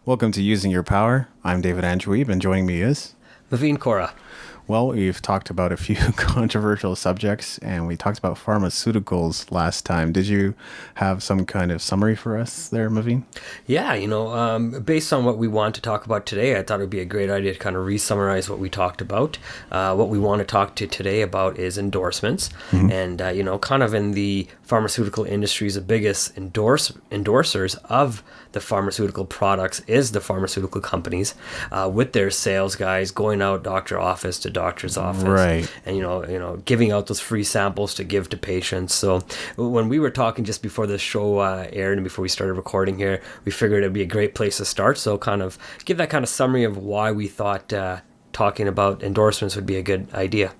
Welcome to Using Your Power. I'm David Wiebe, and joining me is... Maveen, Kaura. Well, we've talked about a few controversial subjects, and we talked about pharmaceuticals last time. Did you have some kind of summary for us there, Maveen? Yeah, based on what we want to talk about today, I thought it would be a great idea to kind of re-summarize what we talked about. What we want to talk to today about is endorsements. And, kind of in the pharmaceutical industries, the biggest endorsers of the pharmaceutical products is the pharmaceutical companies, with their sales guys going out doctor office to doctor's office, Right. and giving out those free samples to give to patients. So when we were talking just before the show aired and before we started recording here, we figured it'd be a great place to start. So kind of give that kind of summary of why we thought talking about endorsements would be a good idea.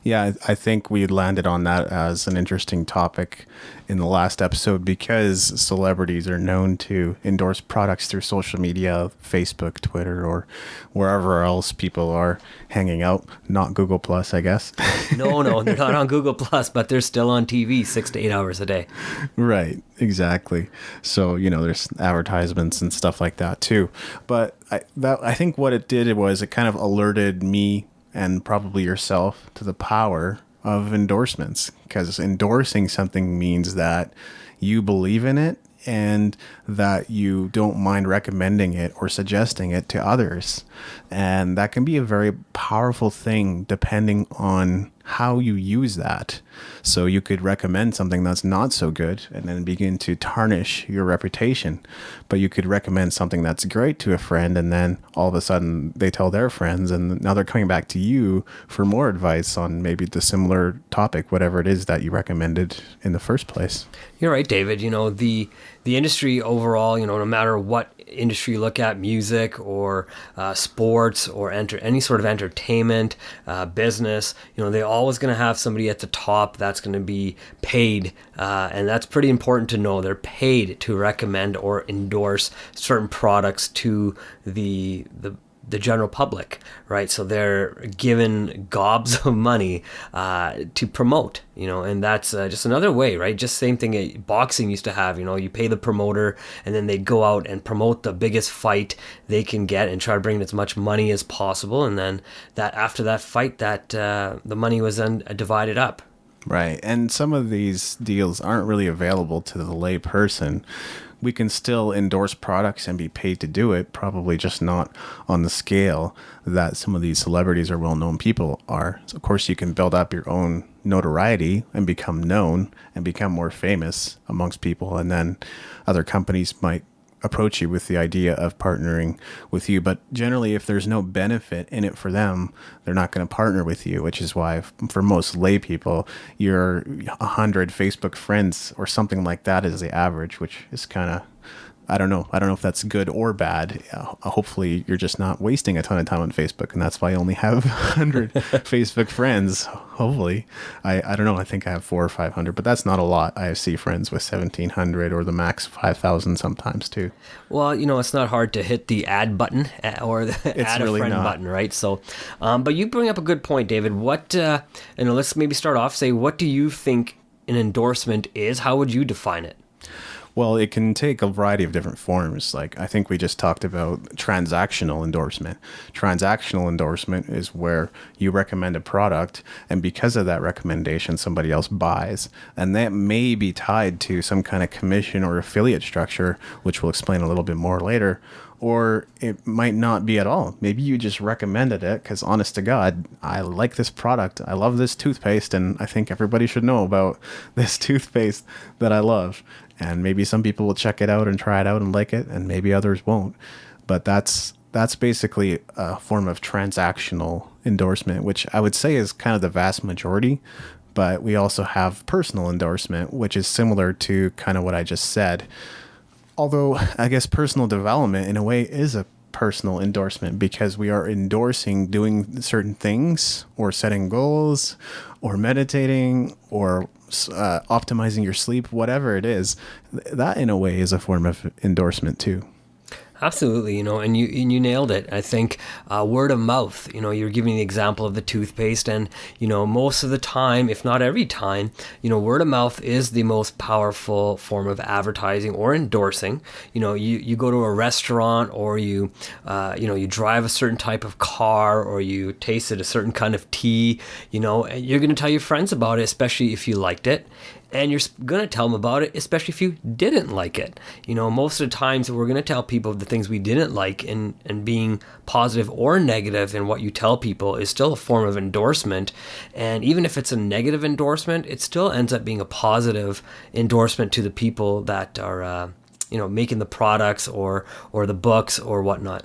Yeah, I think we landed on that as an interesting topic in the last episode because celebrities are known to endorse products through social media, Facebook, Twitter, or wherever else people are hanging out. Not Google Plus, I guess. No, they're not on Google Plus, but they're still on TV 6 to 8 hours a day. Right, exactly. So, there's advertisements and stuff like that too. But I think what it did was it kind of alerted me and probably yourself to the power of endorsements, because endorsing something means that you believe in it and that you don't mind recommending it or suggesting it to others. And that can be a very powerful thing depending on how you use that. So you could recommend something that's not so good and then begin to tarnish your reputation. But you could recommend something that's great to a friend, and then all of a sudden they tell their friends, and now they're coming back to you for more advice on maybe the similar topic, whatever it is that you recommended in the first place. You're right, David. The industry overall, no matter what industry you look at, music or sports or any sort of entertainment, business, they're always going to have somebody at the top that's going to be paid. And that's pretty important to know. They're paid to recommend or endorse certain products to the general public, right? So they're given gobs of money to promote, and that's just another way, right? Just same thing boxing used to have, you pay the promoter and then they go out and promote the biggest fight they can get and try to bring in as much money as possible. And then that after that fight, that the money was then divided up. Right. And some of these deals aren't really available to the lay person. We can still endorse products and be paid to do it, probably just not on the scale that some of these celebrities or well-known people are. So of course, you can build up your own notoriety and become known and become more famous amongst people. And then other companies might approach you with the idea of partnering with you. But generally, if there's no benefit in it for them, they're not going to partner with you, which is why for most lay people, your 100 Facebook friends or something like that is the average, which is kind of, I don't know if that's good or bad. Hopefully you're just not wasting a ton of time on Facebook, and that's why I only have 100 Facebook friends. Hopefully. I don't know. I think I have 400 or 500, but that's not a lot. I see friends with 1,700 or the max 5,000 sometimes too. Well, it's not hard to hit the add button or the add a really friend not. button, right? So, but you bring up a good point, David. What, let's maybe start off, say, what do you think an endorsement is? How would you define it? Well, it can take a variety of different forms. Like I think we just talked about transactional endorsement. Transactional endorsement is where you recommend a product, and because of that recommendation, somebody else buys. And that may be tied to some kind of commission or affiliate structure, which we'll explain a little bit more later. Or it might not be at all. Maybe you just recommended it because, honest to God, I like this product. I love this toothpaste, and I think everybody should know about this toothpaste that I love. And maybe some people will check it out and try it out and like it, and maybe others won't. But that's basically a form of transactional endorsement, which I would say is kind of the vast majority. But we also have personal endorsement, which is similar to kind of what I just said. Although I guess personal development in a way is a personal endorsement, because we are endorsing doing certain things or setting goals or meditating or optimizing your sleep, whatever it is. That in a way is a form of endorsement too. Absolutely, and you nailed it. I think word of mouth. You're giving the example of the toothpaste, and most of the time, if not every time, word of mouth is the most powerful form of advertising or endorsing. You go to a restaurant, or you drive a certain type of car, or you tasted a certain kind of tea. You're going to tell your friends about it, especially if you liked it. And you're going to tell them about it, especially if you didn't like it. Most of the times we're going to tell people the things we didn't like, and being positive or negative in what you tell people is still a form of endorsement. And even if it's a negative endorsement, it still ends up being a positive endorsement to the people that are, making the products or the books or whatnot.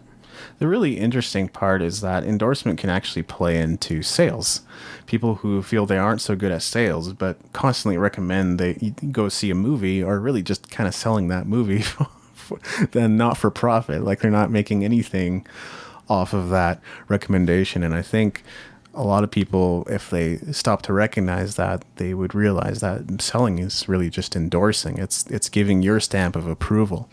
The really interesting part is that endorsement can actually play into sales. People who feel they aren't so good at sales, but constantly recommend they go see a movie, are really just kind of selling that movie then not for profit. Like, they're not making anything off of that recommendation. And I think a lot of people, if they stop to recognize that, they would realize that selling is really just endorsing. It's giving your stamp of approval.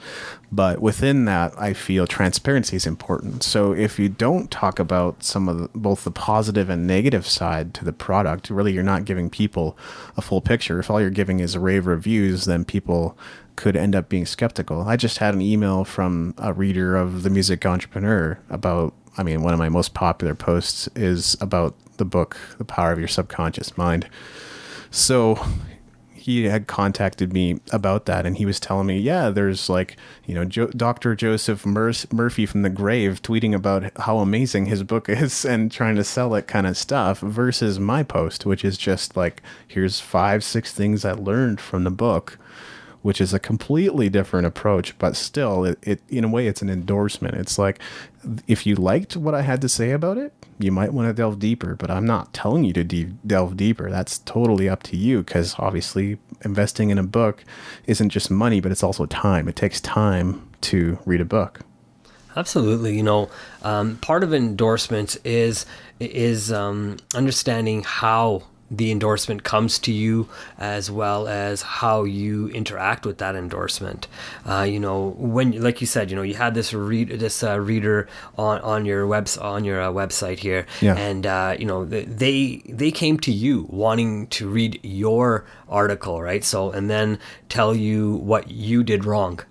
But within that, I feel transparency is important. So if you don't talk about both the positive and negative side to the product, really you're not giving people a full picture. If all you're giving is rave reviews, then people could end up being skeptical. I just had an email from a reader of The Music Entrepreneur about, one of my most popular posts is about the book, The Power of Your Subconscious Mind. So he had contacted me about that, and he was telling me, yeah, there's Dr. Joseph Murphy from the grave tweeting about how amazing his book is and trying to sell it kind of stuff, versus my post, which is just here's 5-6 things I learned from the book, which is a completely different approach, but still, it in a way, it's an endorsement. It's like, if you liked what I had to say about it, you might want to delve deeper, but I'm not telling you to delve deeper. That's totally up to you, because obviously investing in a book isn't just money, but it's also time. It takes time to read a book. Absolutely. Part of endorsements is understanding how the endorsement comes to you, as well as how you interact with that endorsement. When, like you said, you had this reader on your website here, yeah. And they came to you wanting to read your article, right? So, and then tell you what you did wrong.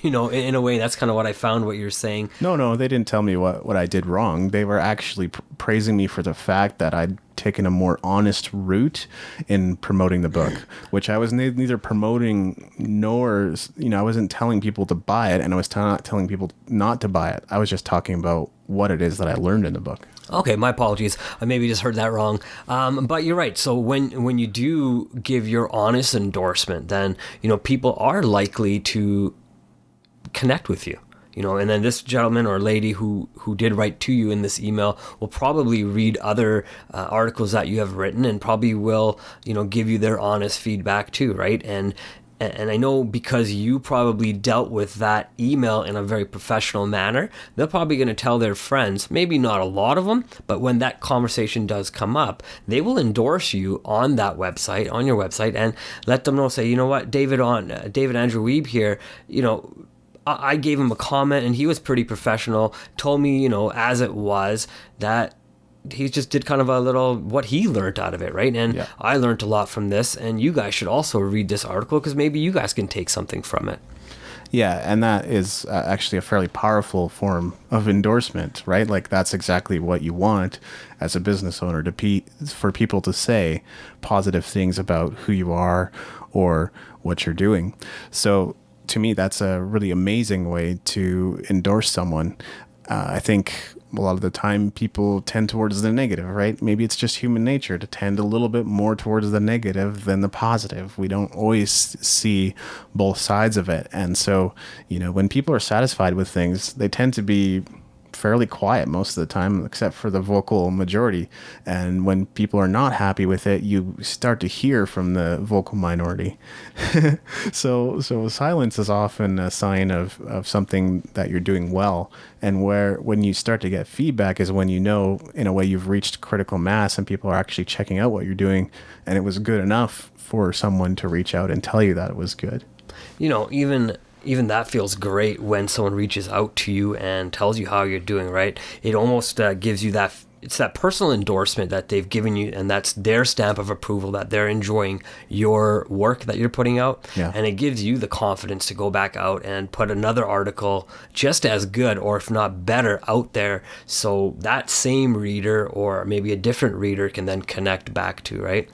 In a way, that's kind of what I found what you're saying. No, they didn't tell me what I did wrong. They were actually praising me for the fact that I'd taken a more honest route in promoting the book, which I was neither promoting nor, I wasn't telling people to buy it, and I was not telling people not to buy it. I was just talking about what it is that I learned in the book. Okay, my apologies. I maybe just heard that wrong. But you're right. So when you do give your honest endorsement, then, people are likely to connect with you, and then this gentleman or lady who did write to you in this email will probably read other articles that you have written, and probably will, give you their honest feedback too, right? And I know, because you probably dealt with that email in a very professional manner, they're probably going to tell their friends, maybe not a lot of them, but when that conversation does come up, they will endorse you on your website, and let them know, say, you know what, David Andrew Wiebe here, I gave him a comment, and he was pretty professional, told me, as it was, that he just did kind of a little what he learned out of it, right? And yeah. I learned a lot from this, and you guys should also read this article, because maybe you guys can take something from it. Yeah, and that is actually a fairly powerful form of endorsement, right? That's exactly what you want as a business owner, for people to say positive things about who you are or what you're doing. So to me, that's a really amazing way to endorse someone. I think a lot of the time people tend towards the negative, right? Maybe it's just human nature to tend a little bit more towards the negative than the positive. We don't always see both sides of it. And so, when people are satisfied with things, they tend to be fairly quiet most of the time, except for the vocal majority. And when people are not happy with it, you start to hear from the vocal minority. So silence is often a sign of something that you're doing well. And when you start to get feedback is when in a way, you've reached critical mass and people are actually checking out what you're doing, and it was good enough for someone to reach out and tell you that it was good. Even even that feels great when someone reaches out to you and tells you how you're doing, right? It almost gives you that, it's that personal endorsement that they've given you, and that's their stamp of approval that they're enjoying your work that you're putting out. Yeah. And it gives you the confidence to go back out and put another article just as good, or if not better, out there, so that same reader or maybe a different reader can then connect back to, right?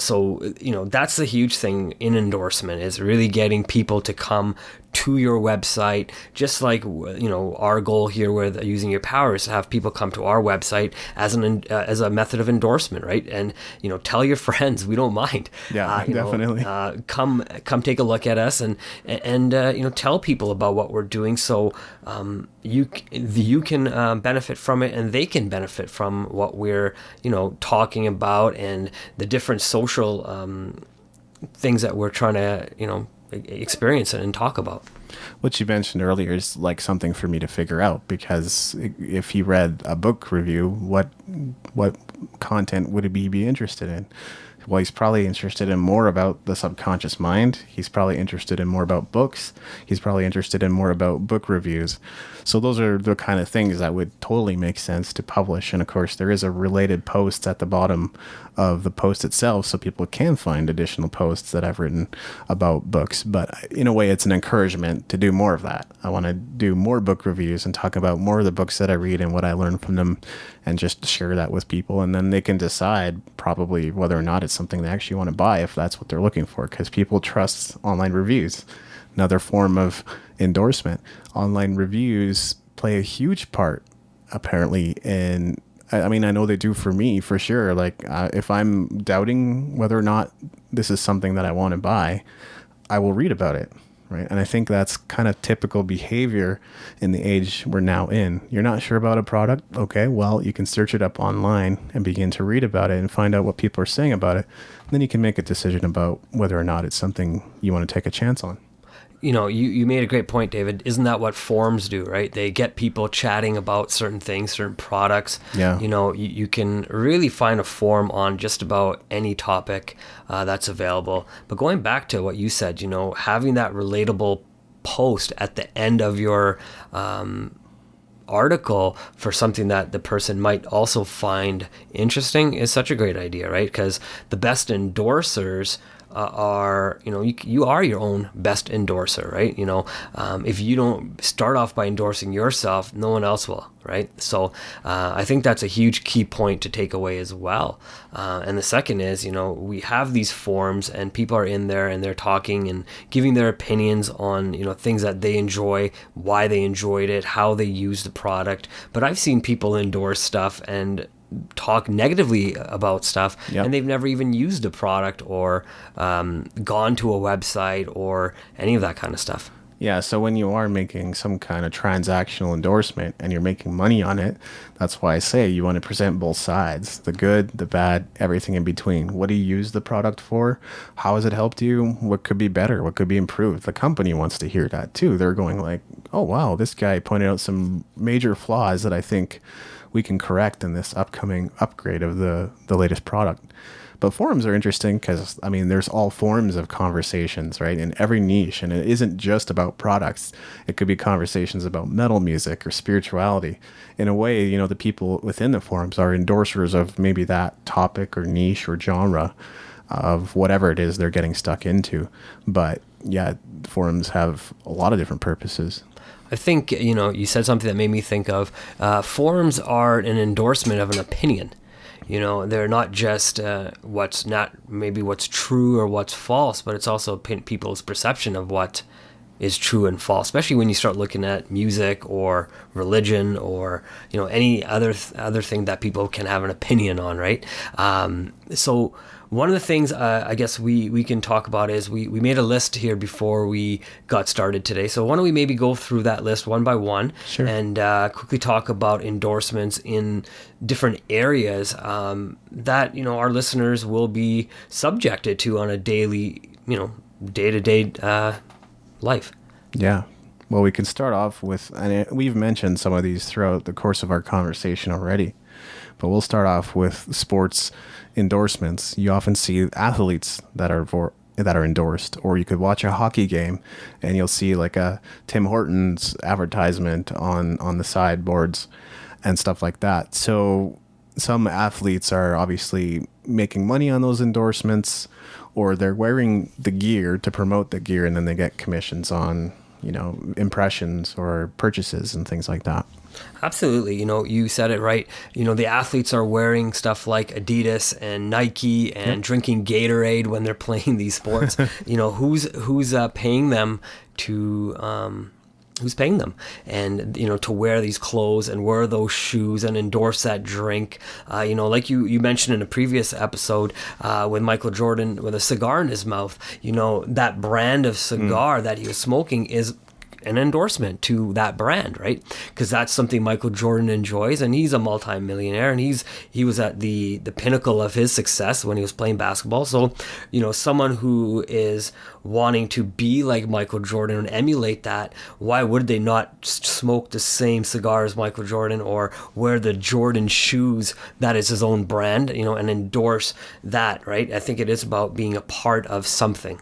So, that's the huge thing in endorsement, is really getting people to come to your website, just like our goal here with Using Your Power is to have people come to our website as a method of endorsement, right? And tell your friends, we don't mind. Yeah, definitely. Come take a look at us and tell people about what we're doing, so you can benefit from it, and they can benefit from what we're talking about, and the different social things that we're trying to experience and talk about. What you mentioned earlier is like something for me to figure out, because if he read a book review, what content would he be interested in? Well, he's probably interested in more about the subconscious mind. He's probably interested in more about books. He's probably interested in more about book reviews. So those are the kind of things that would totally make sense to publish. And of course, there is a related post at the bottom of the post itself, so people can find additional posts that I've written about books. But in a way, it's an encouragement to do more of that. I want to do more book reviews and talk about more of the books that I read and what I learn from them, and just share that with people. And then they can decide probably whether or not it's something they actually want to buy, if that's what they're looking for, because people trust online reviews. Another form of endorsement. Online reviews play a huge part, apparently, in, I mean, I know they do for me, for sure. Like, if I'm doubting whether or not this is something that I want to buy, I will read about it, right? And I think that's kind of typical behavior in the age we're now in. You're not sure about a product? Okay, well, you can search it up online and begin to read about it and find out what people are saying about it. Then you can make a decision about whether or not it's something you want to take a chance on. You made a great point, David. Isn't that what forums do, right? They get people chatting about certain things, certain products. Yeah. You can really find a forum on just about any topic that's available. But going back to what you said, having that relatable post at the end of your article for something that the person might also find interesting is such a great idea, right? Because the best endorsers are, you are your own best endorser, right? If you don't start off by endorsing yourself, no one else will, right? So I think that's a huge key point to take away as well. And the second is, we have these forums and people are in there and they're talking and giving their opinions on, things that they enjoy, why they enjoyed it, how they use the product. But I've seen people endorse stuff and talk negatively about stuff, yep, and they've never even used a product or gone to a website or any of that kind of stuff. Yeah, so when you are making some kind of transactional endorsement and you're making money on it, that's why I say you want to present both sides, the good, the bad, everything in between. What do you use the product for? How has it helped you? What could be better? What could be improved? The company wants to hear that too. They're going like, oh, wow, this guy pointed out some major flaws that I think we can correct in this upcoming upgrade of the latest product. But forums are interesting because, I mean, there's all forms of conversations, right, in every niche. And it isn't just about products. It could be conversations about metal music or spirituality. In a way, the people within the forums are endorsers of maybe that topic or niche or genre of whatever it is they're getting stuck into. But yeah, forums have a lot of different purposes. I think, you said something that made me think of forums are an endorsement of an opinion. They're not just what's true or what's false, but it's also people's perception of what is true and false, especially when you start looking at music or religion or, any other thing that people can have an opinion on, right? So one of the things I guess we can talk about is we made a list here before we got started today. So why don't we maybe go through that list one by one, sure, and quickly talk about endorsements in different areas that our listeners will be subjected to on a daily, day-to-day life. Yeah. Well, we can start off with, and we've mentioned some of these throughout the course of our conversation already, but we'll start off with sports endorsements. You often see athletes that are that are endorsed. Or you could watch a hockey game and you'll see like a Tim Hortons advertisement on the sideboards and stuff like that. So some athletes are obviously making money on those endorsements, or they're wearing the gear to promote the gear, and then they get commissions on, impressions or purchases and things like that. Absolutely. You said it right. The athletes are wearing stuff like Adidas and Nike and drinking Gatorade when they're playing these sports. Who's paying them to who's paying them and to wear these clothes and wear those shoes and endorse that drink, like you mentioned in a previous episode with Michael Jordan with a cigar in his mouth. That brand of cigar that he was smoking is an endorsement to that brand, right? Because that's something Michael Jordan enjoys, and he's a multi-millionaire, and he was at the pinnacle of his success when he was playing basketball. So, someone who is wanting to be like Michael Jordan and emulate that, why would they not smoke the same cigar as Michael Jordan or wear the Jordan shoes that is his own brand, and endorse that, right? I think it is about being a part of something.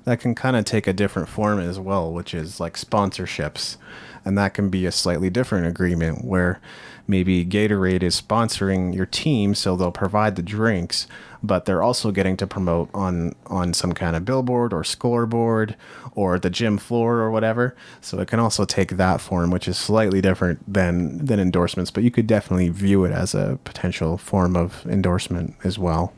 That can kind of take a different form as well, which is like sponsorships. And that can be a slightly different agreement where maybe Gatorade is sponsoring your team, so they'll provide the drinks, but they're also getting to promote on some kind of billboard or scoreboard or the gym floor or whatever. So it can also take that form, which is slightly different than endorsements, but you could definitely view it as a potential form of endorsement as well.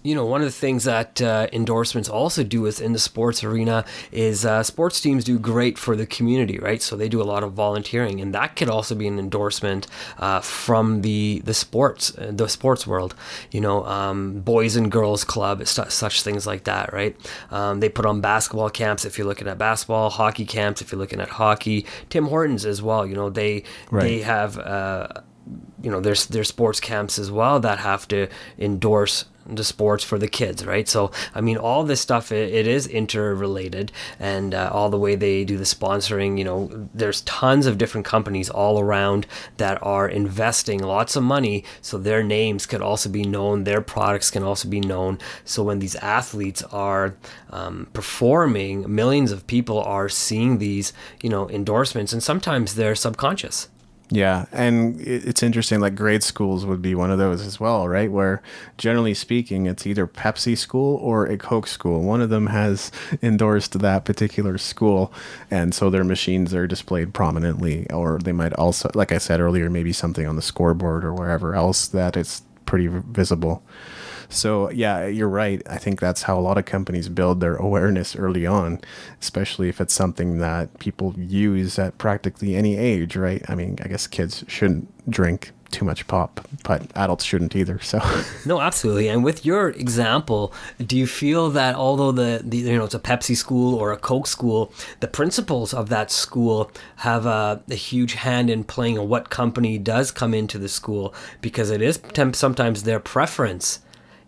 One of the things that endorsements also do is in the sports arena is sports teams do great for the community, right? So they do a lot of volunteering, and that could also be an endorsement from the sports world. Boys and girls club, such things like that, right? They put on basketball camps if you're looking at basketball, hockey camps if you're looking at hockey. Tim Hortons as well. They have there's sports camps as well that have to endorse the sports for the kids, right? So all this stuff, it is interrelated, and all the way they do the sponsoring, there's tons of different companies all around that are investing lots of money so their names could also be known, their products can also be known. So when these athletes are performing, millions of people are seeing these endorsements, and sometimes they're subconscious. Yeah, and it's interesting, like grade schools would be one of those as well, right? Where generally speaking, it's either Pepsi school or a Coke school. One of them has endorsed that particular school, and so their machines are displayed prominently, or they might also, like I said earlier, maybe something on the scoreboard or wherever else that it's pretty visible. So yeah, you're right. I think that's how a lot of companies build their awareness early on, especially if it's something that people use at practically any age, right? I mean, I guess kids shouldn't drink too much pop, but adults shouldn't either. So no, absolutely. And with your example, do you feel that although the it's a Pepsi school or a Coke school, the principals of that school have a huge hand in playing on what company does come into the school, because it is sometimes their preference,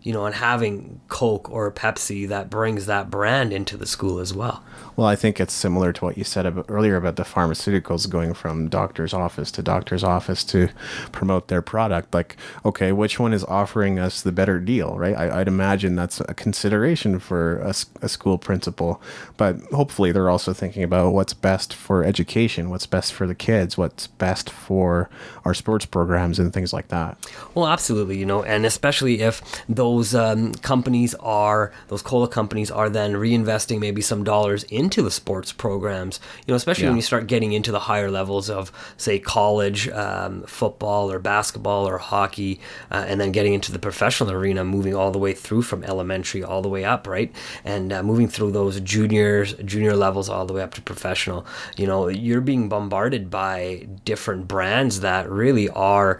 and having Coke or Pepsi that brings that brand into the school as well. Well, I think it's similar to what you said earlier about the pharmaceuticals going from doctor's office to promote their product. Like, okay, which one is offering us the better deal, right? I'd imagine that's a consideration for a school principal, but hopefully they're also thinking about what's best for education, what's best for the kids, what's best for our sports programs and things like that. Well, absolutely, and especially if those cola companies are then reinvesting maybe some dollars into the sports programs, especially when you start getting into the higher levels of, say, college football or basketball or hockey, and then getting into the professional arena, moving all the way through from elementary all the way up, right? And moving through those junior levels all the way up to professional. You're being bombarded by different brands that really are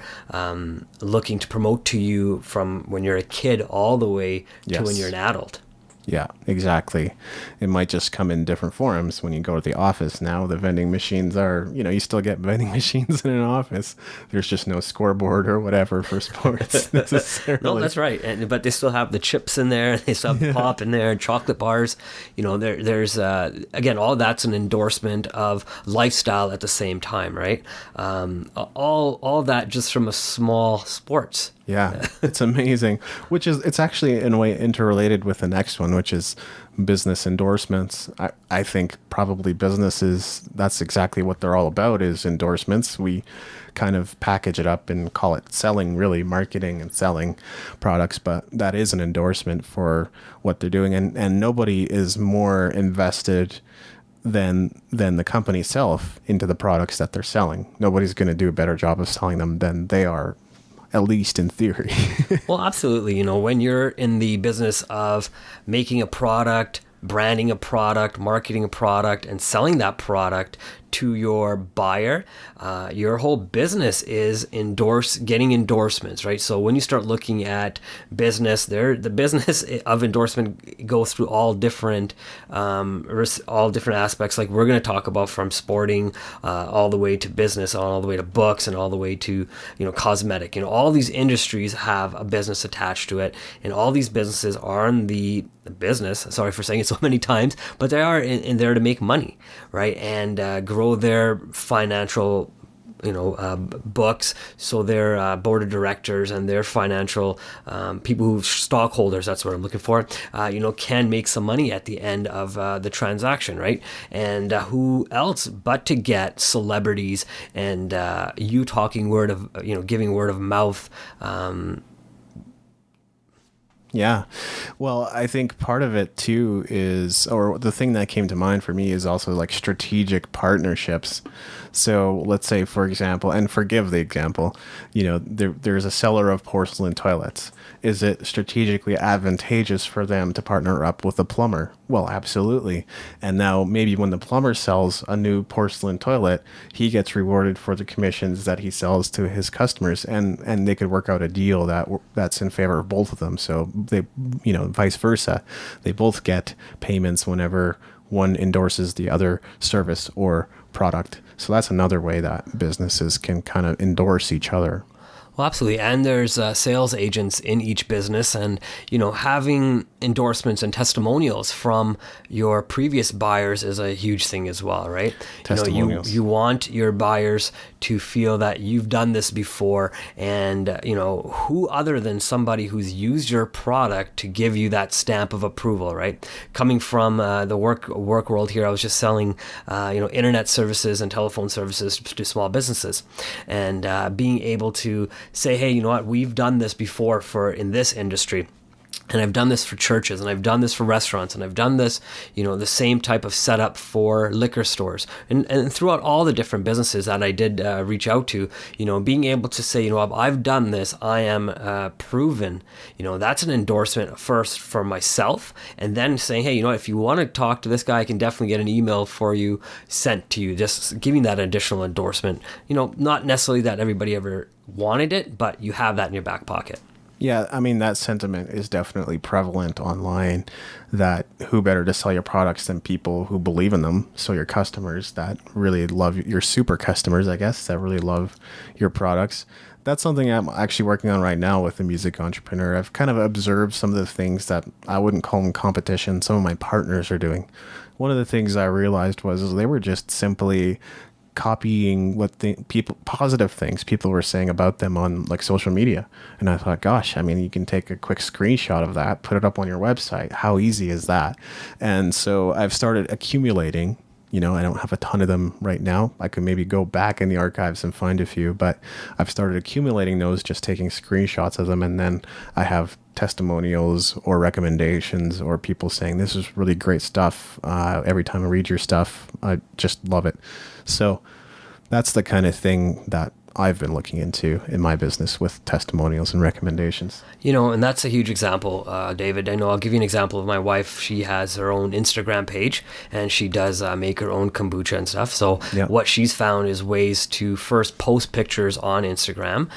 looking to promote to you from when you're a kid all the way to when you're an adult. Yeah, exactly. It might just come in different forms. When you go to the office now, the vending machines are, you still get vending machines in an office. There's just no scoreboard or whatever for sports necessarily. No, that's right. But they still have the chips in there. They still have the pop in there, chocolate bars. There's, again, all that's an endorsement of lifestyle at the same time, right? All that just from a small sports. Yeah, it's amazing, it's actually in a way interrelated with the next one, one, which is business endorsements. I think probably businesses, that's exactly what they're all about, is endorsements. We kind of package it up and call it selling, really marketing and selling products, but that is an endorsement for what they're doing. And nobody is more invested than the company itself into the products that they're selling. Nobody's going to do a better job of selling them than they are, at least in theory. Well, absolutely. You know, when you're in the business of making a product, branding a product, marketing a product, and selling that product to your buyer, your whole business is getting endorsements, right? So when you start looking at business, the business of endorsement goes through all different aspects. Like we're going to talk about, from sporting all the way to business, all the way to books, and all the way to cosmetic. All these industries have a business attached to it, and all these businesses are in the business. Sorry for saying it so many times, but they are in there to make money, right? And grow their financial books, so their board of directors and their financial people who stockholders, that's what I'm looking for, can make some money at the end of the transaction, right? And who else but to get celebrities and you talking giving word of mouth. Yeah. Well, I think part of it too is, or the thing that came to mind for me is also like strategic partnerships. So let's say, for example, and forgive the example, there's a seller of porcelain toilets. Is it strategically advantageous for them to partner up with a plumber? Well, absolutely. And now maybe when the plumber sells a new porcelain toilet, he gets rewarded for the commissions that he sells to his customers, and they could work out a deal that's in favor of both of them. So they, vice versa, they both get payments whenever one endorses the other service or product. So that's another way that businesses can kind of endorse each other. Well, absolutely. And there's sales agents in each business, and, having endorsements and testimonials from your previous buyers is a huge thing as well, right? Testimonials. You want your buyers to feel that you've done this before, and, who other than somebody who's used your product to give you that stamp of approval, right? Coming from the work world here, I was just selling, internet services and telephone services to small businesses, and being able to say, hey, you know what, we've done this before in this industry. And I've done this for churches, and I've done this for restaurants, and I've done this, the same type of setup for liquor stores. And throughout all the different businesses that I did reach out to, being able to say, I've done this, I am proven, that's an endorsement first for myself. And then saying, hey, if you want to talk to this guy, I can definitely get an email for you sent to you, just giving that additional endorsement. Not necessarily that everybody ever wanted it, but you have that in your back pocket. Yeah, I mean, that sentiment is definitely prevalent online, that who better to sell your products than people who believe in them. So your customers that really love, your super customers, I guess, that really love your products. That's something I'm actually working on right now with the music entrepreneur. I've kind of observed some of the things that I wouldn't call them competition, some of my partners are doing. One of the things I realized was they were just simply copying what positive things people were saying about them on like social media. And I thought, gosh, I mean, you can take a quick screenshot of that, put it up on your website. How easy is that? And so I've started accumulating. I don't have a ton of them right now. I could maybe go back in the archives and find a few, but I've started accumulating those, just taking screenshots of them. And then I have testimonials or recommendations or people saying, this is really great stuff. Every time I read your stuff, I just love it. So that's the kind of thing that I've been looking into in my business with testimonials and recommendations. And that's a huge example, David. I know I'll give you an example of my wife. She has her own Instagram page, and she does make her own kombucha and stuff. So What she's found is ways to first post pictures on Instagram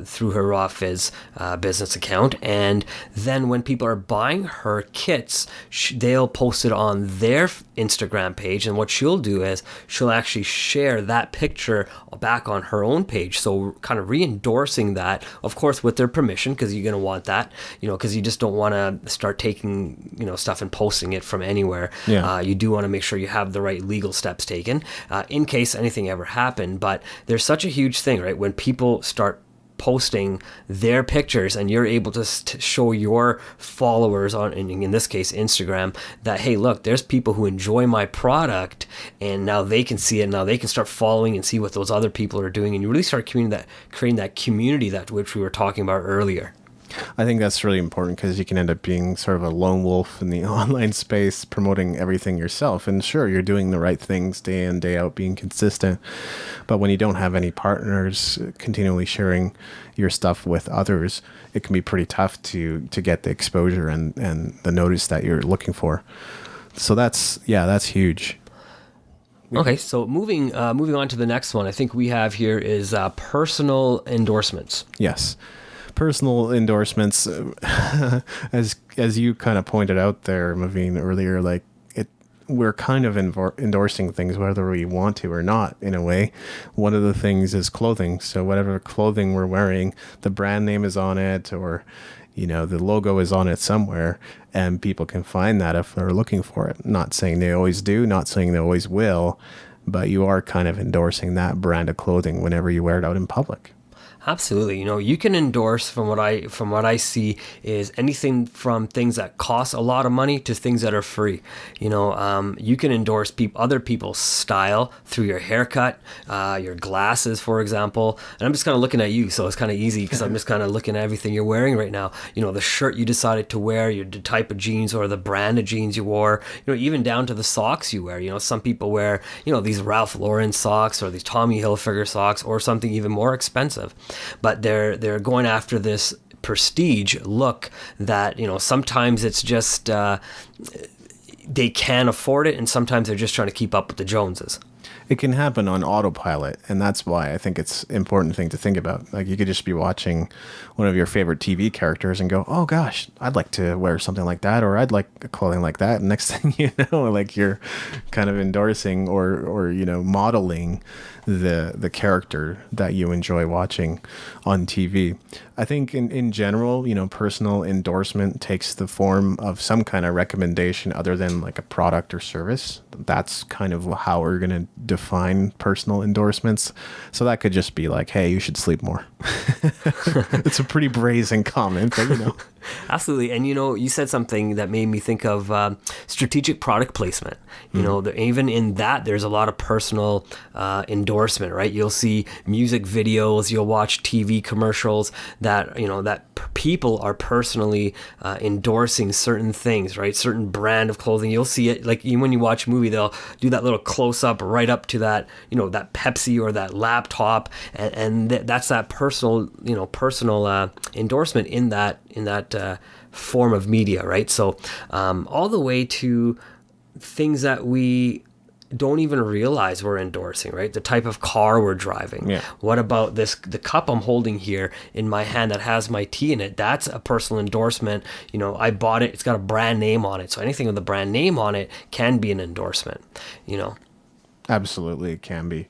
through her Raw Fizz business account. And then when people are buying her kits, they'll post it on their Instagram page. And what she'll do is she'll actually share that picture back on her own page, so kind of re-endorsing that, of course, with their permission, because you're going to want that, because you just don't want to start taking, stuff and posting it from anywhere. You do want to make sure you have the right legal steps taken in case anything ever happened. But there's such a huge thing, right? When people start posting their pictures, and you're able to show your followers on, in this case, Instagram, that, hey, look, there's people who enjoy my product, and now they can see it. Now they can start following and see what those other people are doing, and you really start creating that community that which we were talking about earlier. I think that's really important because you can end up being sort of a lone wolf in the online space, promoting everything yourself. And sure, you're doing the right things day in, day out, being consistent. But when you don't have any partners continually sharing your stuff with others, it can be pretty tough to get the exposure and the notice that you're looking for. So that's huge. Okay, so moving on to the next one, I think we have here is personal endorsements. Yes. Personal endorsements, as you kind of pointed out there, Maveen, earlier, like we're kind of endorsing things whether we want to or not, in a way. One of the things is clothing. So whatever clothing we're wearing, the brand name is on it, or the logo is on it somewhere, and people can find that if they're looking for it. Not saying they always do, not saying they always will, but you are kind of endorsing that brand of clothing whenever you wear it out in public. Absolutely. You can endorse, from what I see, is anything from things that cost a lot of money to things that are free. You can endorse other people's style through your haircut, your glasses, for example. And I'm just kind of looking at you, so it's kind of easy because I'm just kind of looking at everything you're wearing right now. The shirt you decided to wear, the type of jeans or the brand of jeans you wore, even down to the socks you wear. Some people wear, these Ralph Lauren socks or these Tommy Hilfiger socks or something even more expensive. But they're going after this prestige look that, sometimes it's just they can afford it, and sometimes they're just trying to keep up with the Joneses. It can happen on autopilot, and that's why I think it's an important thing to think about. Like, you could just be watching one of your favorite TV characters and go, oh gosh, I'd like to wear something like that, or I'd like clothing like that. And next thing you know, like, you're kind of endorsing or modeling the character that you enjoy watching on TV. I think in general, personal endorsement takes the form of some kind of recommendation other than like a product or service. That's kind of how we're going to define personal endorsements. So that could just be like, hey, you should sleep more. It's a pretty brazen comment, but Absolutely. And you said something that made me think of strategic product placement. Even in that, there's a lot of personal endorsement, right? You'll see music videos, you'll watch TV commercials that people are personally endorsing certain things, right? Certain brand of clothing. You'll see it, like, even when you watch a movie, they'll do that little close up right up to that, that Pepsi or that laptop, and that's that personal endorsement in that form of media, right? So all the way to things that we don't even realize we're endorsing, right? The type of car we're driving. Yeah. What about the cup I'm holding here in my hand that has my tea in it? That's a personal endorsement. I bought it. It's got a brand name on it. So anything with a brand name on it can be an endorsement, Absolutely, it can be.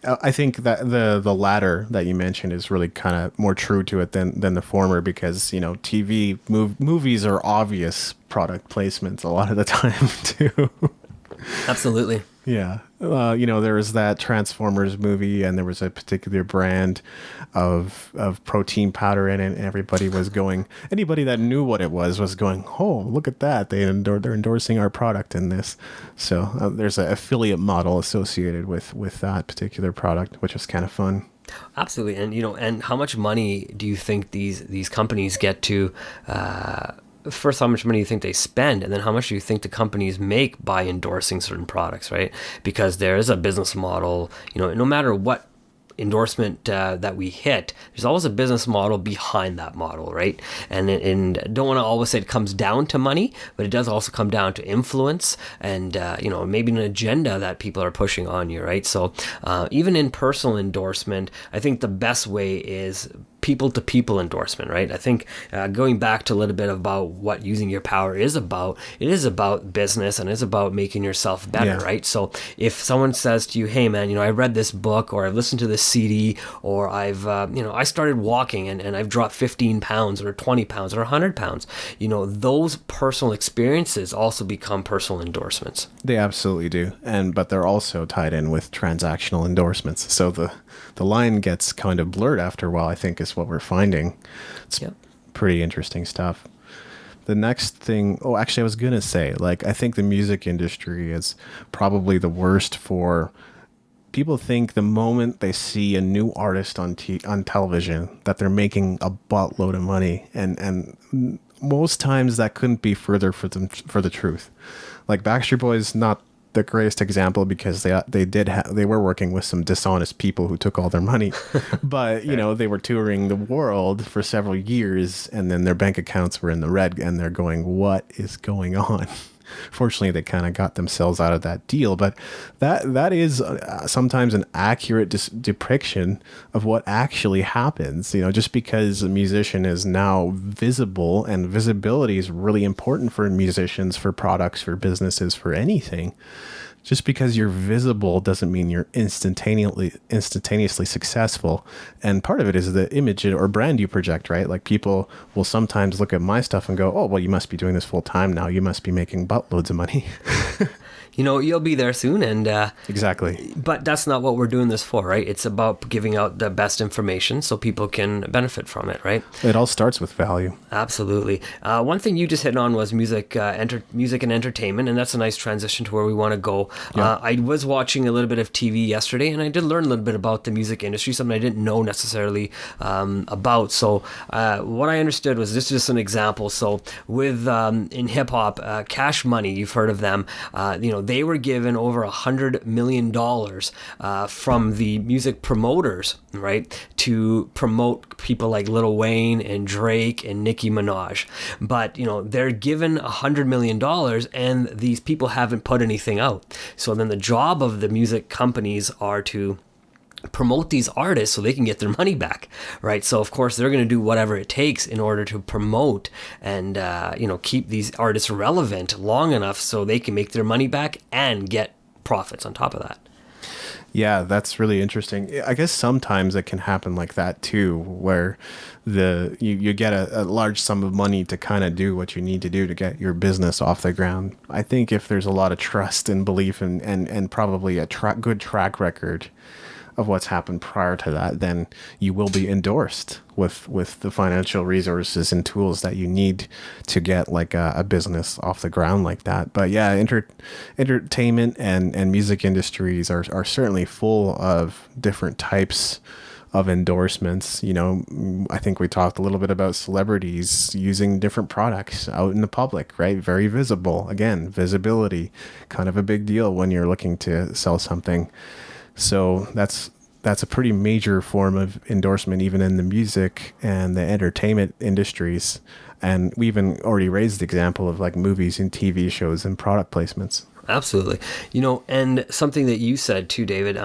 I think that the latter that you mentioned is really kind of more true to it than the former, because TV movies are obvious product placements a lot of the time too. Absolutely. Yeah. There was that Transformers movie, and there was a particular brand of protein powder in it, and anybody that knew what it was going, oh, look at that. They're endorsing our product in this. So there's an affiliate model associated with that particular product, which is kind of fun. Absolutely. And, and how much money do you think these companies get to, first, how much money do you think they spend, and then how much do you think the companies make by endorsing certain products, right? Because there is a business model, no matter what endorsement that we hit, there's always a business model behind that model, right? And don't want to always say it comes down to money, but it does also come down to influence and maybe an agenda that people are pushing on you, right? So even in personal endorsement, I think the best way is people-to-people endorsement, right? I think going back to a little bit about what using your power is about, it is about business and it's about making yourself better, right? So if someone says to you, hey man, I read this book, or I've listened to this CD, or I've, I started walking and I've dropped 15 pounds or 20 pounds or 100 pounds, those personal experiences also become personal endorsements. They absolutely do. But they're also tied in with transactional endorsements. So the line gets kind of blurred after a while, I think, as that's what we're finding. It's pretty interesting stuff. The next thing, oh, actually, I was going to say, like, I think the music industry is probably the worst for people. Think the moment they see a new artist on television that they're making a buttload of money, and most times that couldn't be further for the truth. Like Backstreet Boys, not the greatest example because they were working with some dishonest people who took all their money, but you know, they were touring the world for several years, and then their bank accounts were in the red, and they're going, "What is going on?" Fortunately, they kind of got themselves out of that deal, but that is sometimes an accurate depiction of what actually happens. You know, just because a musician is now visible, and visibility is really important for musicians, for products, for businesses, for anything. Just because you're visible doesn't mean you're instantaneously successful. And part of it is the image or brand you project, right? Like people will sometimes look at my stuff and go, "Oh, well, you must be doing this full time now. You must be making buttloads of money." You know, you'll be there soon, and exactly. But that's not what we're doing this for, right? It's about giving out the best information so people can benefit from it, right? It all starts with value. Absolutely. One thing you just hit on was music and entertainment, and that's a nice transition to where we want to go. Yeah. I was watching a little bit of TV yesterday, and I did learn a little bit about the music industry, something I didn't know necessarily about. So what I understood was, this is just an example. So with in hip hop, Cash Money, you've heard of them. You know, they were given over $100 million from the music promoters, right, to promote people like Lil Wayne and Drake and Nicki Minaj. But, you know, they're given $100 million and these people haven't put anything out. So then the job of the music companies are to promote these artists so they can get their money back, right? So of course they're going to do whatever it takes in order to promote and you know, keep these artists relevant long enough so they can make their money back and get profits on top of that. Yeah, that's really interesting. I guess sometimes it can happen like that too, where you get a large sum of money to kind of do what you need to do to get your business off the ground. I think if there's a lot of trust and belief and probably a good track record of what's happened prior to that, then you will be endorsed with the financial resources and tools that you need to get like a business off the ground like that. But yeah, entertainment and music industries are certainly full of different types of endorsements. You know, I think we talked a little bit about celebrities using different products out in the public, right? Very visible. Again, visibility, kind of a big deal when you're looking to sell something. So that's a pretty major form of endorsement, even in the music and the entertainment industries. And we even already raised the example of like movies and TV shows and product placements. Absolutely. You know, and something that you said too, David,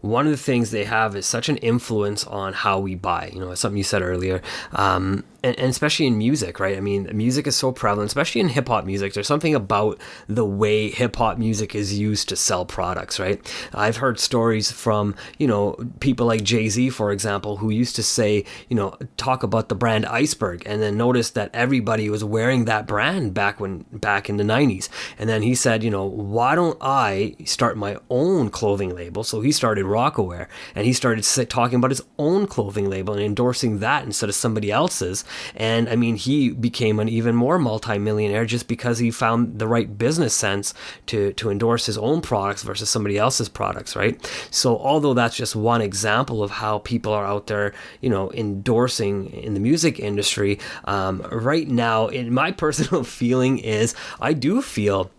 one of the things they have is such an influence on how we buy. You know, it's something you said earlier, and especially in music, right? I mean, music is so prevalent, especially in hip hop music. There's something about the way hip hop music is used to sell products, right? I've heard stories from, you know, people like Jay-Z, for example, who used to say, you know, talk about the brand Iceberg, and then noticed that everybody was wearing that brand back in the 90s. And then he said, you know, why don't I start my own clothing label? So he started Rockaware, and he started talking about his own clothing label and endorsing that instead of somebody else's. And I mean, he became an even more multimillionaire just because he found the right business sense to endorse his own products versus somebody else's products, right? So although that's just one example of how people are out there, you know, endorsing in the music industry, right now, in my personal feeling is, I do feel,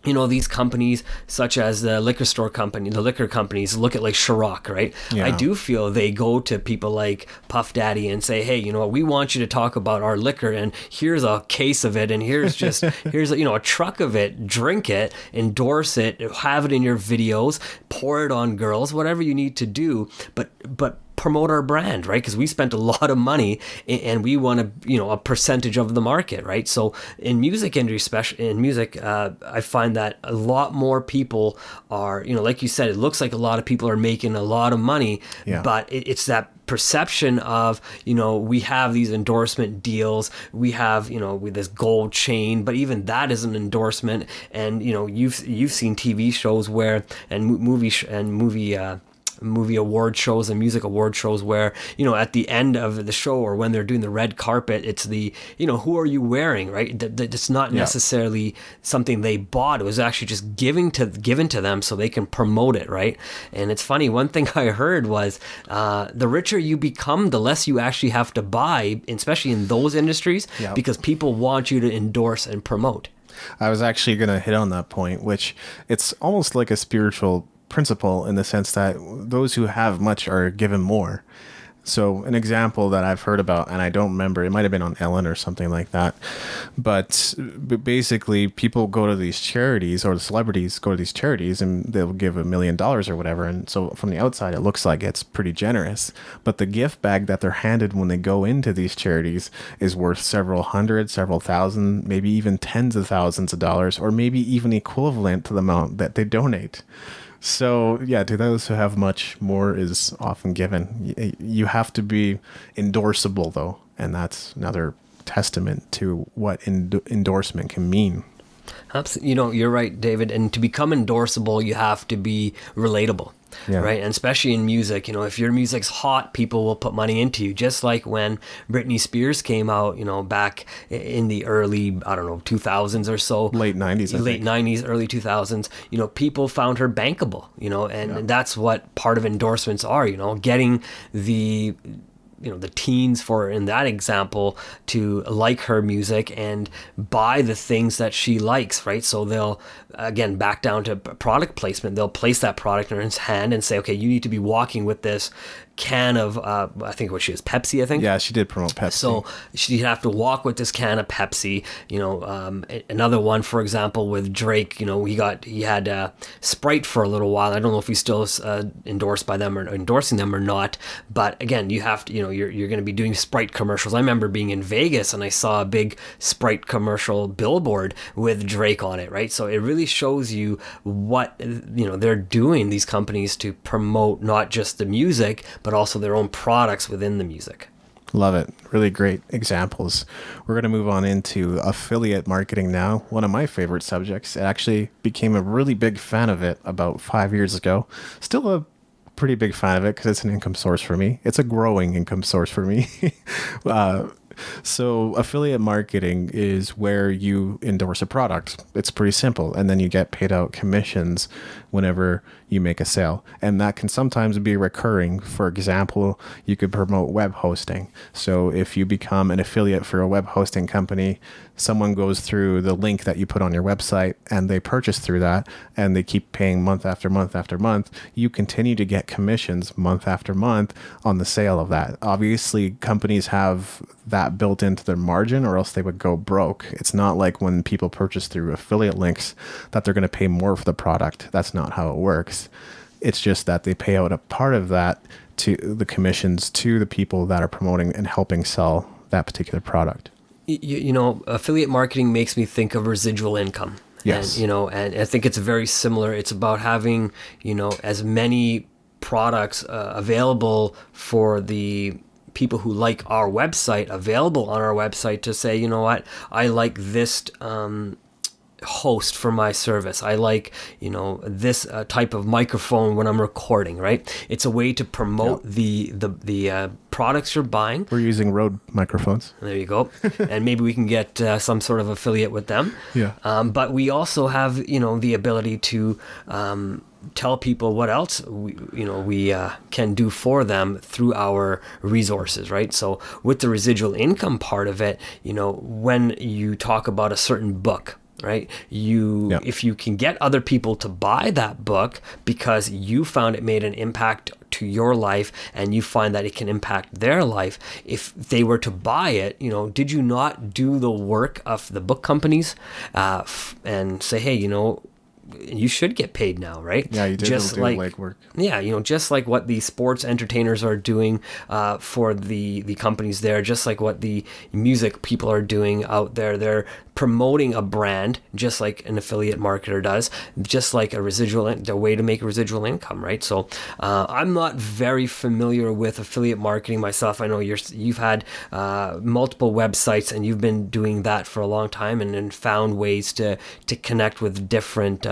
you know, these companies such as the liquor companies look at like Ciroc, right? Yeah. I do feel they go to people like Puff Daddy and say, hey, you know what, we want you to talk about our liquor, and here's a case of it, and here's a truck of it, drink it, endorse it, have it in your videos, pour it on girls, whatever you need to do, but promote our brand, right? Because we spent a lot of money and we want a percentage of the market, right? So in music industry, especially in music, I find that a lot more people are, you know, like you said, it looks like a lot of people are making a lot of money, but it's that perception of, you know, we have these endorsement deals, we have, you know, with this gold chain, but even that is an endorsement. And, you know, you've seen TV shows where, and movie movie award shows and music award shows where, at the end of the show or when they're doing the red carpet, it's the, who are you wearing, right? It's not necessarily something they bought. It was actually just given to them so they can promote it, right? And it's funny, one thing I heard was the richer you become, the less you actually have to buy, especially in those industries, because people want you to endorse and promote. I was actually going to hit on that point, which it's almost like a spiritual principle in the sense that those who have much are given more. So an example that I've heard about, and I don't remember, it might have been on Ellen or something like that, but basically people go to these charities, or the celebrities go to these charities, and they'll give $1 million or whatever. And so from the outside, it looks like it's pretty generous, but the gift bag that they're handed when they go into these charities is worth several hundred, several thousand, maybe even tens of thousands of dollars, or maybe even equivalent to the amount that they donate. So, yeah, to those who have much, more is often given. You have to be endorsable, though, and that's another testament to what endorsement can mean. Absolutely. You're right, David. And to become endorsable, you have to be relatable. Yeah. Right. And especially in music, if your music's hot, people will put money into you. Just like when Britney Spears came out, back in the early, 2000s or so. Late 90s, Late 90s, early 2000s, people found her bankable, and that's what part of endorsements are, getting the teens, for in that example, to like her music and buy the things that she likes, right? So they'll, again, back down to product placement, they'll place that product in his hand and say, okay, you need to be walking with this can of, I think what she is, Pepsi, I think? Yeah, she did promote Pepsi. So she'd have to walk with this can of Pepsi. Another one, for example, with Drake, he had Sprite for a little while. I don't know if he's still endorsed by them or endorsing them or not. But again, you have to, you're going to be doing Sprite commercials. I remember being in Vegas and I saw a big Sprite commercial billboard with Drake on it, right? So it really shows you what, they're doing, these companies, to promote not just the music, but also their own products within the music. Love it. Really great examples. We're going to move on into affiliate marketing now. One of my favorite subjects. I actually became a really big fan of it about 5 years ago. Still a pretty big fan of it because it's an income source for me. It's a growing income source for me. So affiliate marketing is where you endorse a product. It's pretty simple. And then you get paid out commissions whenever you make a sale. And that can sometimes be recurring. For example, you could promote web hosting. So if you become an affiliate for a web hosting company, someone goes through the link that you put on your website and they purchase through that and they keep paying month after month after month. You continue to get commissions month after month on the sale of that. Obviously, companies have that built into their margin or else they would go broke. It's not like when people purchase through affiliate links that they're going to pay more for the product. That's not how it works. It's just that they pay out a part of that to the commissions to the people that are promoting and helping sell that particular product. Affiliate marketing makes me think of residual income. Yes. And, and I think it's very similar. It's about having, as many products available for the people who like our website, available on our website, to say, you know what, I like this host for my service. I like, this type of microphone when I'm recording, right? It's a way to promote the products you're buying. We're using Rode microphones. There you go. And maybe we can get some sort of affiliate with them. Yeah. But we also have, the ability to tell people what else we can do for them through our resources, right? So with the residual income part of it, when you talk about a certain book, right? If you can get other people to buy that book because you found it made an impact to your life and you find that it can impact their life, if they were to buy it, did you not do the work of the book companies and say, hey, you should get paid now, right? Yeah, you did just do legwork. Yeah, just like what the sports entertainers are doing for the companies there, just like what the music people are doing out there. They're promoting a brand just like an affiliate marketer does, just like the way to make a residual income, right? So I'm not very familiar with affiliate marketing myself. I know you've had multiple websites and you've been doing that for a long time, and found ways to connect with different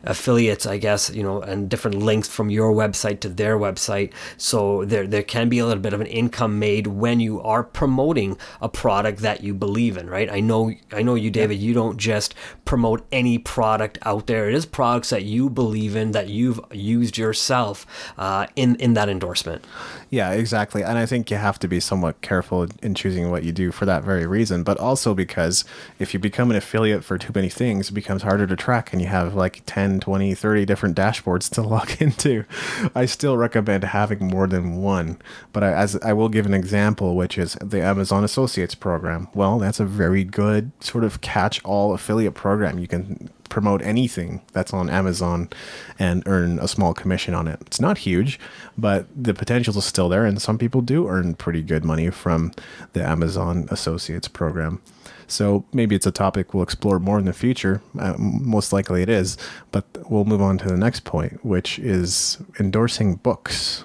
affiliates, I guess, and different links from your website to their website. So there can be a little bit of an income made when you are promoting a product that you believe in, right? I know you, David, you don't just promote any product out there. It is products that you believe in, that you've used yourself in that endorsement. Yeah, exactly. And I think you have to be somewhat careful in choosing what you do for that very reason, but also because if you become an affiliate for too many things, it becomes harder to track and you have like 10, 20, 30 different dashboards to log into. I still recommend having more than one, but I will give an example, which is the Amazon Associates program. Well, that's a very good sort of catch-all affiliate program. You can promote anything that's on Amazon and earn a small commission on it. It's not huge, but the potential is still there, and some people do earn pretty good money from the Amazon Associates program. So maybe it's a topic we'll explore more in the future. Most likely it is, but we'll move on to the next point, which is endorsing books.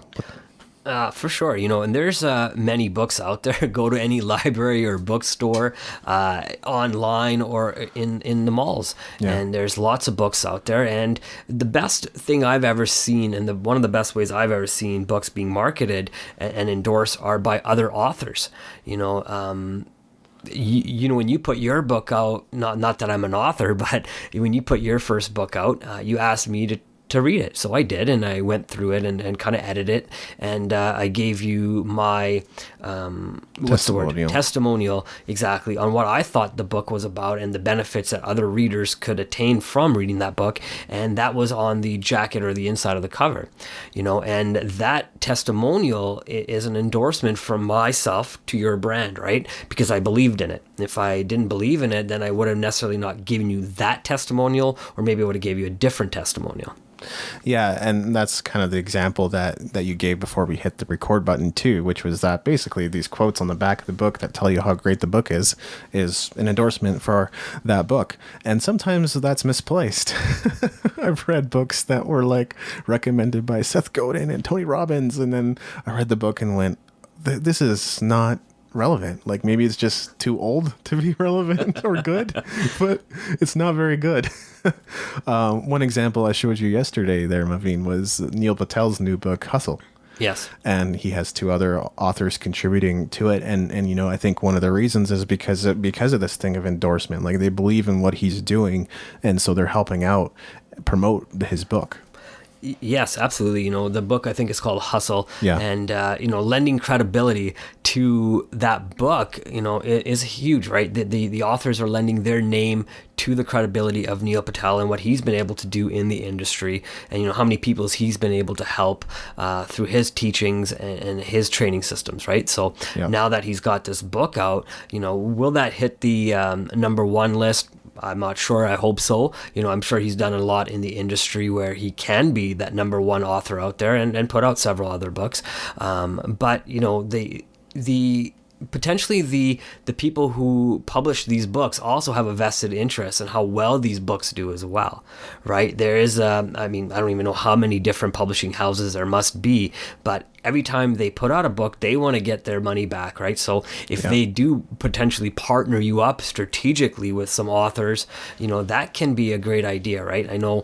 For sure, and there's many books out there. Go to any library or bookstore, online or in the malls, and there's lots of books out there. And the best thing I've ever seen, and one of the best ways I've ever seen books being marketed and endorsed are by other authors. When you put your book out, not that I'm an author, but when you put your first book out, you asked me to read it. So I did, and I went through it and kind of edited it, and I gave you my testimonial exactly on what I thought the book was about and the benefits that other readers could attain from reading that book, and that was on the jacket or the inside of the cover, and that testimonial is an endorsement from myself to your brand, right? Because I believed in it. If I didn't believe in it, then I would have necessarily not given you that testimonial, or maybe I would have gave you a different testimonial. Yeah, and that's kind of the example that you gave before we hit the record button too, which was that basically these quotes on the back of the book that tell you how great the book is an endorsement for that book. And sometimes that's misplaced. I've read books that were like recommended by Seth Godin and Tony Robbins, and then I read the book and went, this is not relevant. Like maybe it's just too old to be relevant or good, but it's not very good. One example I showed you yesterday there, Maveen, was Neil Patel's new book, Hustle. Yes. And he has two other authors contributing to it. And I think one of the reasons is because of this thing of endorsement. Like they believe in what he's doing, and so they're helping out promote his book. Yes, absolutely. The book I think is called Hustle. Yeah. And, lending credibility to that book, is huge, right? The authors are lending their name to the credibility of Neil Patel and what he's been able to do in the industry, and, how many people he's been able to help through his teachings and his training systems, right? So now that he's got this book out, will that hit the number one list? I'm not sure. I hope so. I'm sure he's done a lot in the industry where he can be that number one author out there and put out several other books. But the potentially the people who publish these books also have a vested interest in how well these books do as well, right? There is I don't even know how many different publishing houses there must be, but every time they put out a book, they want to get their money back, right? So if they do potentially partner you up strategically with some authors, that can be a great idea, right? I know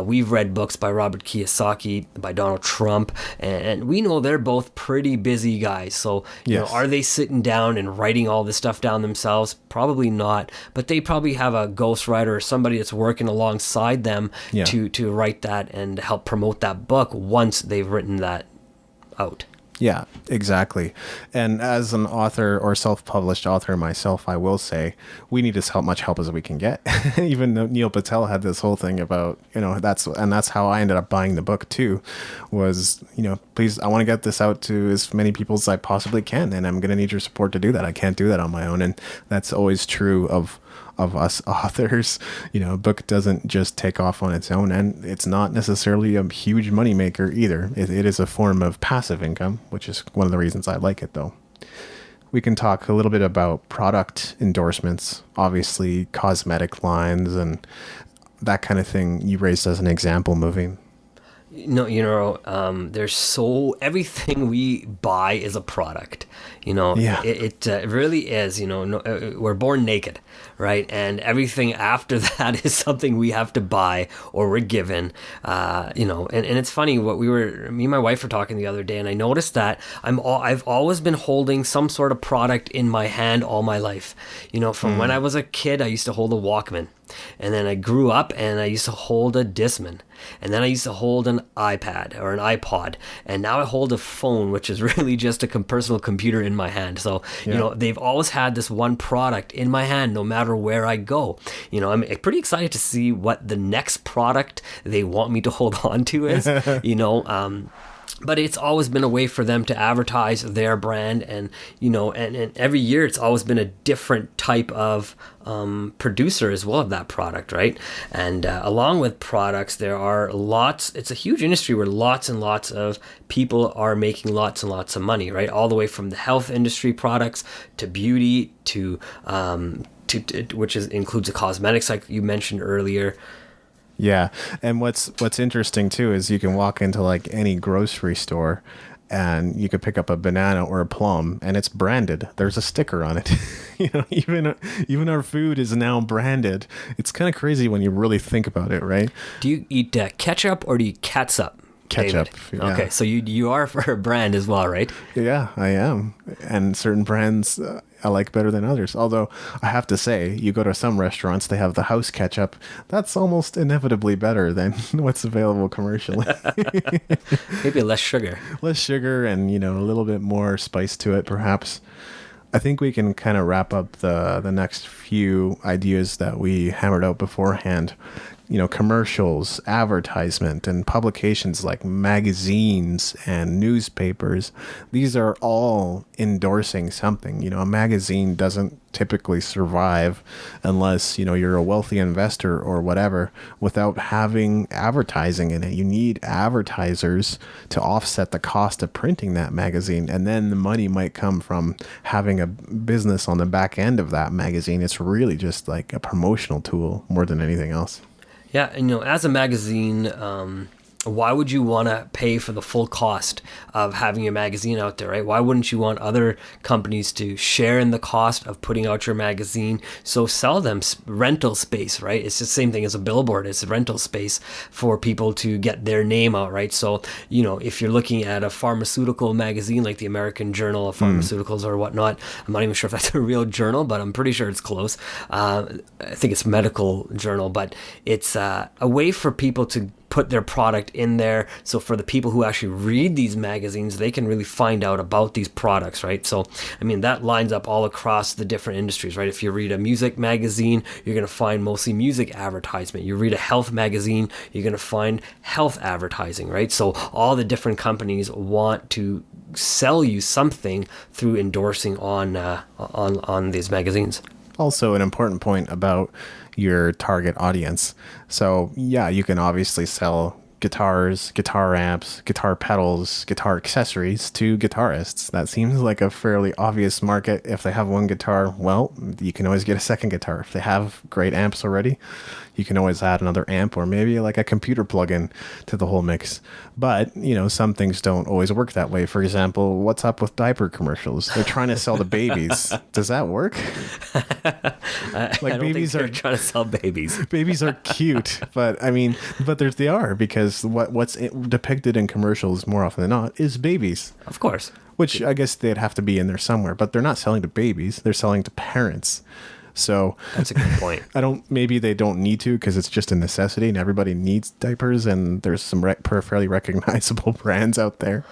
we've read books by Robert Kiyosaki, by Donald Trump, and we know they're both pretty busy guys. So, are they sitting down and writing all this stuff down themselves? Probably not, but they probably have a ghostwriter or somebody that's working alongside them to write that and help promote that book once they've written that out. Yeah, exactly. And as an author or self-published author myself, I will say we need as much help as we can get. Even though Neil Patel had this whole thing about, that's how I ended up buying the book too, was, please, I want to get this out to as many people as I possibly can, and I'm going to need your support to do that. I can't do that on my own. And that's always true of us authors. A book doesn't just take off on its own, and it's not necessarily a huge moneymaker either. It is a form of passive income, which is one of the reasons I like it, though. we can talk a little bit about product endorsements, obviously cosmetic lines and that kind of thing you raised as an example, Maveen. No, there's everything we buy is a product. Yeah. It really is. No, we're born naked, right? And everything after that is something we have to buy or we're given. And it's funny me and my wife were talking the other day, and I noticed that I've always been holding some sort of product in my hand all my life. From when I was a kid, I used to hold a Walkman. And then I grew up and I used to hold a Discman. And then I used to hold an iPad or an iPod. And now I hold a phone, which is really just a personal computer in my hand. So, they've always had this one product in my hand no matter where I go. I'm pretty excited to see what the next product they want me to hold on to is, but it's always been a way for them to advertise their brand, and every year it's always been a different type of producer as well of that product, right? And along with products, there are it's a huge industry where lots and lots of people are making lots and lots of money, right? All the way from the health industry products to beauty to which includes the cosmetics like you mentioned earlier. Yeah. And what's interesting too is you can walk into like any grocery store and you could pick up a banana or a plum and it's branded. There's a sticker on it. Even our food is now branded. It's kind of crazy when you really think about it, right? Do you eat ketchup or do you catsup? Ketchup. Yeah. Okay, so you are for a brand as well, right? Yeah, I am. And certain brands I like better than others. Although I have to say, you go to some restaurants, they have the house ketchup. That's almost inevitably better than what's available commercially. Maybe less sugar. Less sugar and, a little bit more spice to it, perhaps. I think we can kind of wrap up the next few ideas that we hammered out beforehand. Commercials, advertisement, and publications like magazines and newspapers. These are all endorsing something. A magazine doesn't typically survive unless, you're a wealthy investor or whatever without having advertising in it. You need advertisers to offset the cost of printing that magazine. And then the money might come from having a business on the back end of that magazine. It's really just like a promotional tool more than anything else. Yeah, and as a magazine, why would you want to pay for the full cost of having a magazine out there, right? Why wouldn't you want other companies to share in the cost of putting out your magazine? So sell them rental space, right? It's the same thing as a billboard. It's a rental space for people to get their name out, right? So, if you're looking at a pharmaceutical magazine like the American Journal of Pharmaceuticals or whatnot, I'm not even sure if that's a real journal, but I'm pretty sure it's close. I think it's a medical journal, but it's a way for people to put their product in there. So for the people who actually read these magazines, they can really find out about these products, right? So, that lines up all across the different industries, right? If you read a music magazine, you're going to find mostly music advertisement. You read a health magazine, you're going to find health advertising, right? So all the different companies want to sell you something through endorsing on these magazines. Also, an important point about your target audience. So, yeah, you can obviously sell guitars, guitar amps, guitar pedals, guitar accessories to guitarists. That seems like a fairly obvious market. If they have one guitar, well, you can always get a second guitar. If they have great amps already, you can always add another amp or maybe like a computer plug-in to the whole mix. But, some things don't always work that way. For example, what's up with diaper commercials? They're trying to sell to babies. Does that work? Babies are trying to sell babies. Babies are cute, but they are, because what's depicted in commercials more often than not is babies. Of course. Which I guess they'd have to be in there somewhere, but they're not selling to babies. They're selling to parents. So that's a good point. Maybe they don't need to because it's just a necessity and everybody needs diapers, and there's some fairly recognizable brands out there.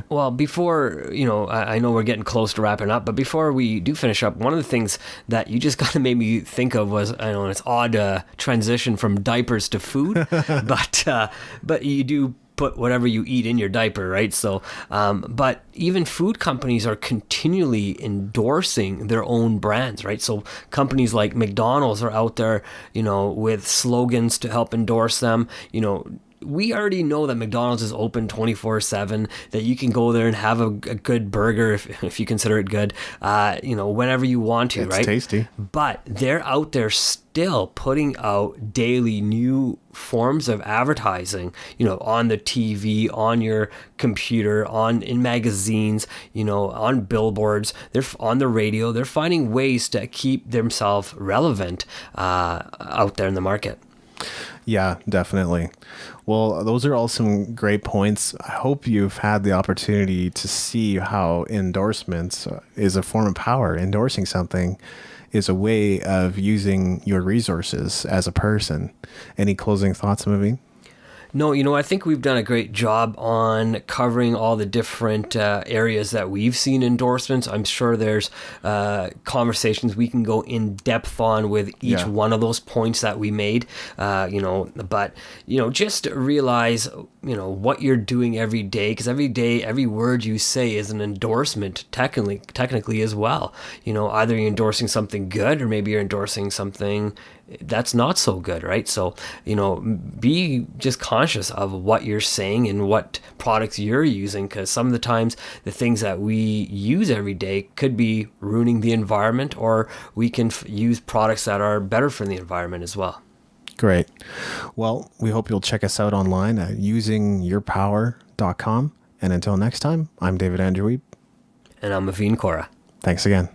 Well, before, I know we're getting close to wrapping up, but before we do finish up, one of the things that you just kind of made me think of was, I know it's odd transition from diapers to food, but you do put whatever you eat in your diaper, right? So, but even food companies are continually endorsing their own brands, right? So companies like McDonald's are out there, with slogans to help endorse them. we already know that McDonald's is open 24/7, that you can go there and have a good burger if you consider it good, whenever you want to, It's right? tasty. But they're out there still putting out daily new forms of advertising, on the TV, on your computer, in magazines, on billboards, they're on the radio. They're finding ways to keep themselves relevant out there in the market. Yeah, definitely. Well, those are all some great points. I hope you've had the opportunity to see how endorsements is a form of power. Endorsing something is a way of using your resources as a person. Any closing thoughts, Maveen? No, I think we've done a great job on covering all the different areas that we've seen endorsements. I'm sure there's conversations we can go in depth on with each one of those points that we made. But just realize, what you're doing every day, because every day, every word you say is an endorsement, technically as well. Either you're endorsing something good, or maybe you're endorsing something that's not so good, right? So, be just conscious of what you're saying and what products you're using, because some of the times the things that we use every day could be ruining the environment, or we can use products that are better for the environment as well. Great. Well, we hope you'll check us out online at usingyourpower.com. And until next time, I'm David Andrew Wiebe. And I'm Maveen Kaura. Thanks again.